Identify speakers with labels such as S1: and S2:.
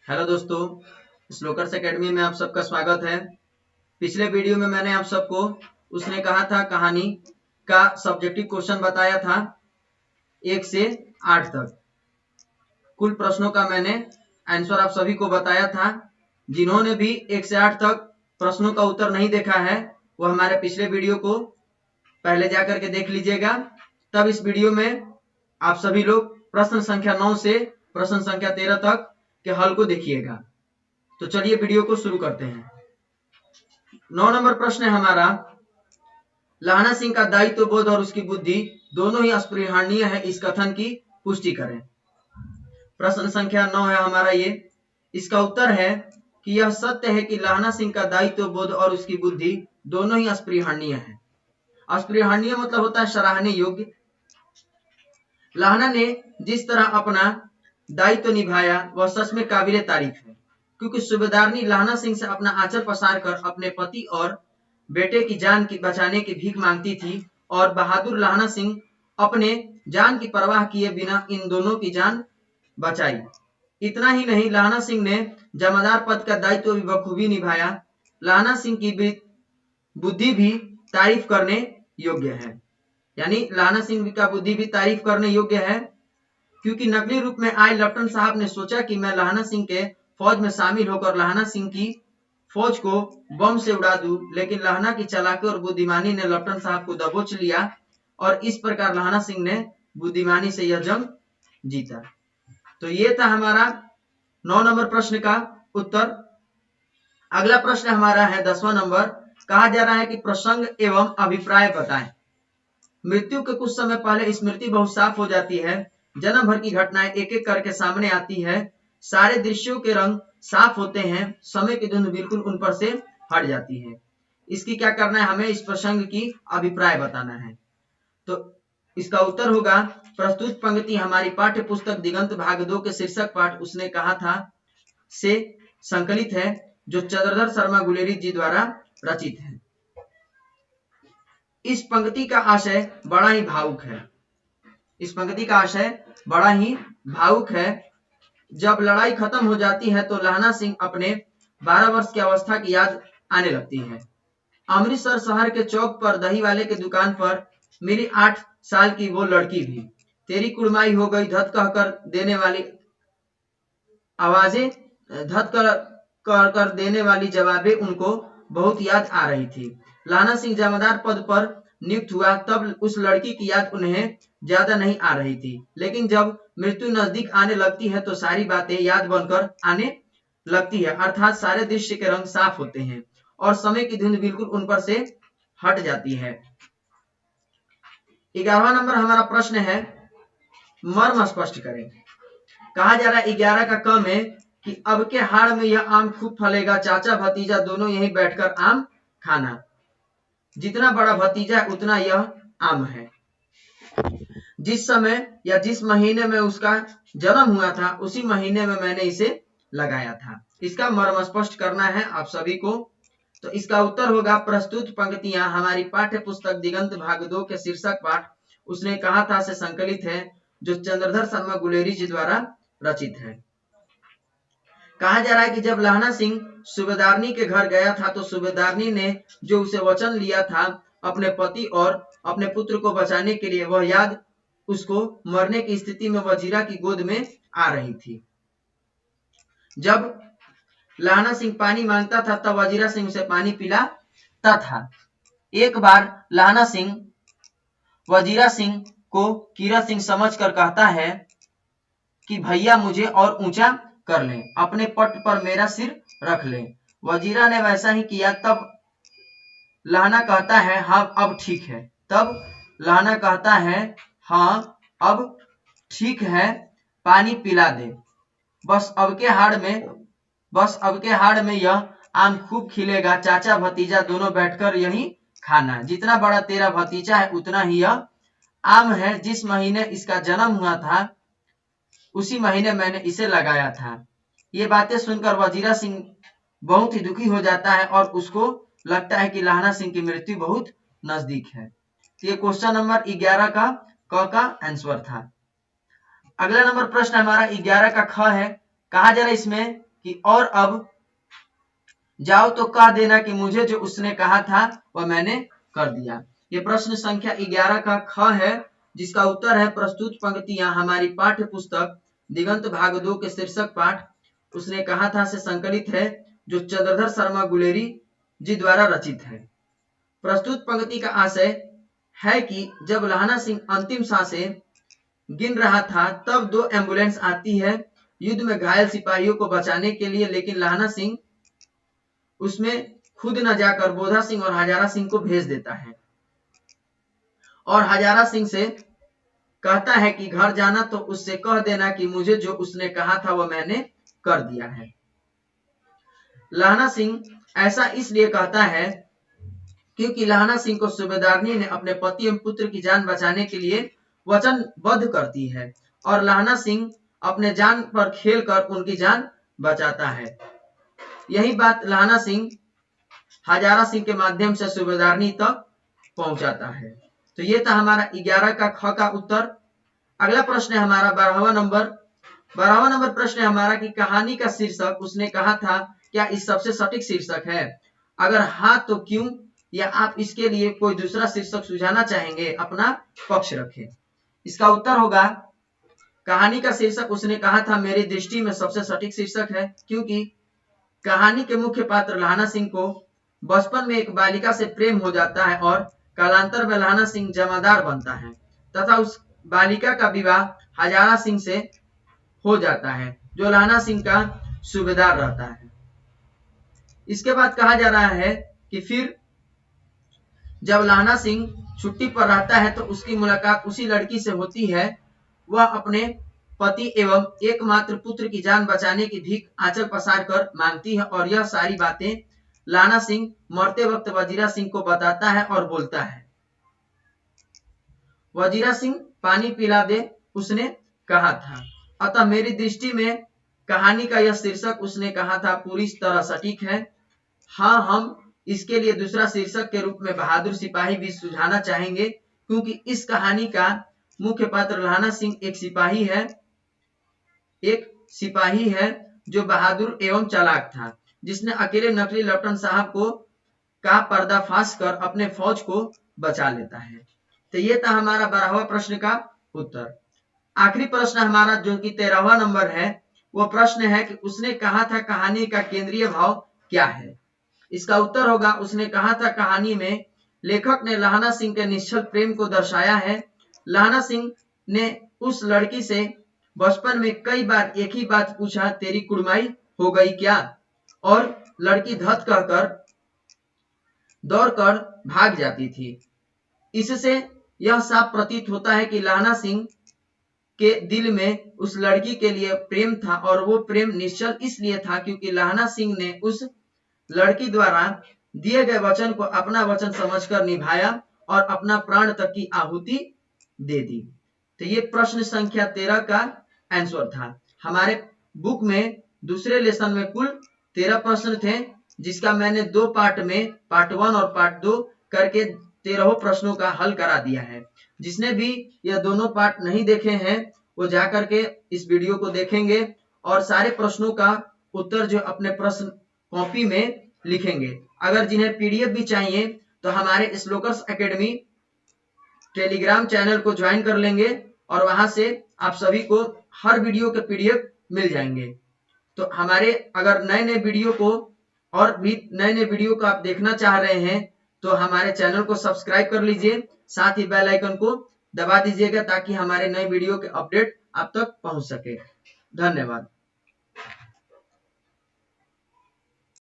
S1: Hello दोस्तों, श्लोकर्स academy में आप सबका स्वागत है। पिछले वीडियो में मैंने आप सबको उसने कहा था कहानी का सब्जेक्टिव क्वेश्चन बताया था 1 से 8 तक। कुल प्रश्नों का मैंने आंसर आप सभी को बताया था। जिन्होंने भी 1 से 8 तक प्रश्नों का उत्तर नहीं देखा है वो हमारे पिछले वीडियो को पहले जाकर के देख लीजिएगा। तब इस वीडियो में आप सभी लोग प्रश्न संख्या 9 से प्रश्न संख्या 13 तक के हल को देखिएगा। तो चलिए वीडियो को शुरू करते हैं। 9 नंबर प्रश्न है हमारा, लाहना सिंह का दायित्व बोध और उसकी बुद्धि दोनों ही अस्पृहणीय है, इस कथन की पुष्टि करें। प्रश्न संख्या 9 है हमारा ये। इसका उत्तर है कि यह सत्य है कि लाहना सिंह का दायित्व बोध और उसकी बुद्धि दोनों ही अस्पृहणीय है। अस्पृहणीय मतलब होता है सराहनीय योग्य। लाहना ने जिस तरह अपना दायित्व निभाया वह सच में काबिले तारीफ है, क्योंकि सूबेदारनी लाहना सिंह से अपना आंचल पसार कर अपने पति और बेटे की जान की बचाने की भीख मांगती थी और बहादुर लाहना सिंह अपने जान की परवाह किए बिना इन दोनों की जान बचाई। इतना ही नहीं, लाहना सिंह ने जमादार पद का दायित्व भी बखूबी निभाया। लाहना सिंह की बुद्धि भी तारीफ करने योग्य है, यानी लाहना सिंह का बुद्धि भी तारीफ करने योग्य है, क्योंकि नकली रूप में आए लेफ्टिनेंट साहब ने सोचा कि मैं लाहना सिंह के फौज में शामिल होकर लाहना सिंह की फौज को बम से उड़ा दूं, लेकिन लाहना की चालाकी और बुद्धिमानी ने लेफ्टिनेंट साहब को दबोच लिया और इस प्रकार लाहना सिंह ने बुद्धिमानी से यह जंग जीता। तो ये था हमारा 9 नंबर प्रश्न का उत्तर। अगला प्रश्न हमारा है 10वां नंबर। कहा जा रहा है कि प्रसंग एवं अभिप्राय बताएं। मृत्यु के कुछ समय पहले स्मृति बहुत साफ हो जाती है। जन्म भर की घटनाएं एक एक करके सामने आती है। सारे दृश्यों के रंग साफ होते हैं। समय की धुंध बिल्कुल उन पर से हट जाती है। इसकी क्या करना है, हमें इस प्रसंग की अभिप्राय बताना है। तो इसका उत्तर होगा, प्रस्तुत पंक्ति हमारी पाठ्य पुस्तक दिगंत भाग 2 के शीर्षक पाठ उसने कहा था से संकलित है, जो चंद्रधर शर्मा गुलेरी जी द्वारा रचित है। इस पंक्ति का आशय बड़ा ही भावुक है। इस पंक्ति का आशय बड़ा ही भावुक है। जब लड़ाई खत्म हो जाती है तो लाहना सिंह अपने 12 वर्ष की अवस्था की याद आने लगती है। अमृतसर शहर के चौक पर दही वाले की दुकान पर मेरी 8 साल की वो लड़की भी, तेरी कुड़माई हो गई धत कहकर देने वाली आवाजें, धत कर देने वाली जवाबें उनको बहुत याद आ रही थी। लाहना सिंह जमादार पद पर नियुक्त हुआ तब उस लड़की की याद उन्हें ज्यादा नहीं आ रही थी, लेकिन जब मृत्यु नजदीक आने लगती है तो सारी बातें याद बनकर आने लगती है, अर्थात सारे दृश्य के रंग साफ होते हैं और समय की धुंध बिल्कुल उन पर से हट जाती है। 11वां नंबर हमारा प्रश्न है, मर्म स्पष्ट करें। कहा जा रहा है 11 का क में कि अब के हाड़ में यह आम खूब फलेगा, चाचा भतीजा दोनों यहीं बैठकर आम खाना। जितना बड़ा भतीजा है उतना यह आम है। जिस समय या जिस महीने में उसका जन्म हुआ था उसी महीने में मैंने इसे लगाया था। इसका मर्म स्पष्ट करना है आप सभी को। तो इसका उत्तर होगा, प्रस्तुत पंक्तियां हमारी पाठ्य पुस्तक दिगंत भाग 2 के शीर्षक पाठ उसने कहा था से संकलित है, जो चंद्रधर शर्मा गुलेरी जी द्वारा रचित है। कहा जा रहा है कि जब लाहना सिंह सूबेदारनी के घर गया था तो सूबेदारनी ने जो उसे वचन लिया था अपने पति और अपने पुत्र को बचाने के लिए, वह याद उसको मरने की स्थिति में वजीरा की गोद में आ रही थी। जब लाहना सिंह पानी मांगता था तब वजीरा सिंह उसे पानी पिलाता था। एक बार लाहना सिंह वजीरा सिंह को कीरा सिंह समझकर कहता है कि भैया मुझे और ऊंचा कर ले, अपने पट पर मेरा सिर रख ले। वजीरा ने वैसा ही किया। तब लाहना कहता है हाँ अब ठीक है। तब लाहना कहता है हाँ अब ठीक है, पानी पिला दे। बस अब के हाड़ में यह आम खूब खिलेगा, चाचा भतीजा दोनों बैठकर यही खाना। जितना बड़ा तेरा भतीजा है उतना ही यह आम है। जिस महीने इसका जन्म हुआ था उसी महीने मैंने इसे लगाया था। ये बातें सुनकर वजीरा सिंह बहुत ही दुखी हो जाता है और उसको लगता है कि लाहना सिंह की मृत्यु बहुत नजदीक है। तो ये क्वेश्चन नंबर 11 का क का आंसर था। अगला नंबर प्रश्न हमारा 11 का ख है। कहा जा रहा है इसमें कि और अब जाओ तो कह देना कि मुझे जो उसने कहा था वह मैंने कर दिया। ये प्रश्न संख्या 11 का ख है, जिसका उत्तर है प्रस्तुत पंक्तियां हमारी पाठ्य पुस्तक दिगंत भाग 2 के शीर्षक पाठ उसने कहा था से संकलित है, जो चंद्रधर शर्मा गुलेरी जी द्वारा रचित है। प्रस्तुत पंक्ति का आशय है कि जब लहाना सिंह अंतिम सांसें गिन रहा था तब 2 एम्बुलेंस आती है युद्ध में घायल सिपाहियों को बचाने के लिए, लेकिन लहाना सिंह उसमें खुद न जाकर बोधा सिंह और हजारा सिंह को भेज देता है और हजारा सिंह से कहता है कि घर जाना तो उससे कह देना कि मुझे जो उसने कहा था वह मैंने कर दिया है। लहाना सिंह ऐसा इसलिए कहता है क्योंकि लहाना सिंह को सूबेदारनी ने अपने पति एवं पुत्र की जान बचाने के लिए वचनबद्ध करती है और लहाना सिंह अपने जान पर खेलकर उनकी जान बचाता है। यही बात लहाना सिंह हजारा सिंह के माध्यम से सूबेदारनी तक पहुंचाता है। तो ये था हमारा 11 का ख का उत्तर। अगला प्रश्न है हमारा 12वां नंबर प्रश्न है हमारा कि कहानी का शीर्षक उसने कहा था क्या इस सबसे सटीक शीर्षक है? अगर हाँ तो क्यों, या आप इसके लिए कोई दूसरा शीर्षक सुझाना चाहेंगे? अपना पक्ष रखें। इसका उत्तर होगा कहानी का शीर्षक उसने कहा था मेरी दृष्टि में सबसे सटीक शीर्षक है, क्योंकि कहानी के मुख्य पात्र लहाना सिंह को बचपन में एक बालिका से प्रेम हो जाता है और कालांतर में लहाना सिंह जमादार बनता है तथा उस बालिका का विवाह हजारा सिंह से हो जाता है जो लहाना सिंह का सूबेदार रहता है। इसके बाद कहा जा रहा है कि फिर जब लहाना सिंह छुट्टी पर रहता है तो उसकी मुलाकात उसी लड़की से होती है। वह अपने पति एवं एकमात्र पुत्र की जान बचाने की भीख आंचल पसार कर मांगती है और यह सारी बातें लहाना सिंह मरते वक्त वजीरा सिंह को बताता है और बोलता है वजीरा सिंह पानी पिला दे उसने कहा था। अतः मेरी दृष्टि में कहानी का यह शीर्षक उसने कहा था पूरी तरह सटीक है। हाँ, हम इसके लिए दूसरा शीर्षक के रूप में बहादुर सिपाही भी सुझाना चाहेंगे, क्योंकि इस कहानी का मुख्य पात्र लहाना सिंह एक सिपाही है जो बहादुर एवं चालाक था, जिसने अकेले नकली लेफ्टिनेंट साहब का पर्दाफाश कर अपने फौज को बचा लेता है। तो ये था हमारा 12वां प्रश्न का उत्तर। आखिरी प्रश्न हमारा जो कि 13वां नंबर है, वो प्रश्न है कि उसने कहा था कहानी का केंद्रीय भाव क्या है? इसका उत्तर होगा उसने कहा था कहानी में लेखक ने लहाना सिंह के निश्चल प्रेम को दर्शाया है। लहाना सिंह ने उस लड़की से बचपन में कई बार एक ही बात पूछा, तेरी कुड़माई हो गई क्या? और लड़की धत कहकर दौड़कर भाग जाती थी। इससे यह साफ प्रतीत होता है कि लहाना सिंह के दिल में उस लड़की के लिए प्रेम था और वो प्रेम निश्चल इसलिए था क्योंकि लहाना सिंह ने उस लड़की द्वारा दिए गए वचन को अपना वचन समझकर निभाया और अपना प्राण तक की आहुति दे दी। तो ये प्रश्न संख्या 13 का आंसर था। हमारे बुक में दूसरे लेसन में कुल 13 प्रश्न थे, जिसका मैंने 2 पार्ट में पार्ट 1 और पार्ट 2 करके 13 प्रश्नों का हल करा दिया है। जिसने भी यह दोनों पार्ट नहीं देखे हैं वो जाकर के इस वीडियो को देखेंगे और सारे प्रश्नों का उत्तर जो अपने प्रश्न कॉपी में लिखेंगे। अगर जिन्हें पीडीएफ भी चाहिए तो हमारे श्लोकर्स एकेडमी टेलीग्राम चैनल को ज्वाइन कर लेंगे और वहां से आप सभी को हर वीडियो के पीडीएफ मिल जाएंगे। तो हमारे अगर नए वीडियो को और भी नए वीडियो को आप देखना चाह रहे हैं तो हमारे चैनल को सब्सक्राइब कर लीजिए, साथ ही बेल आइकन को दबा दीजिएगा ताकि हमारे नए वीडियो के अपडेट आप तक पहुंच सके। धन्यवाद।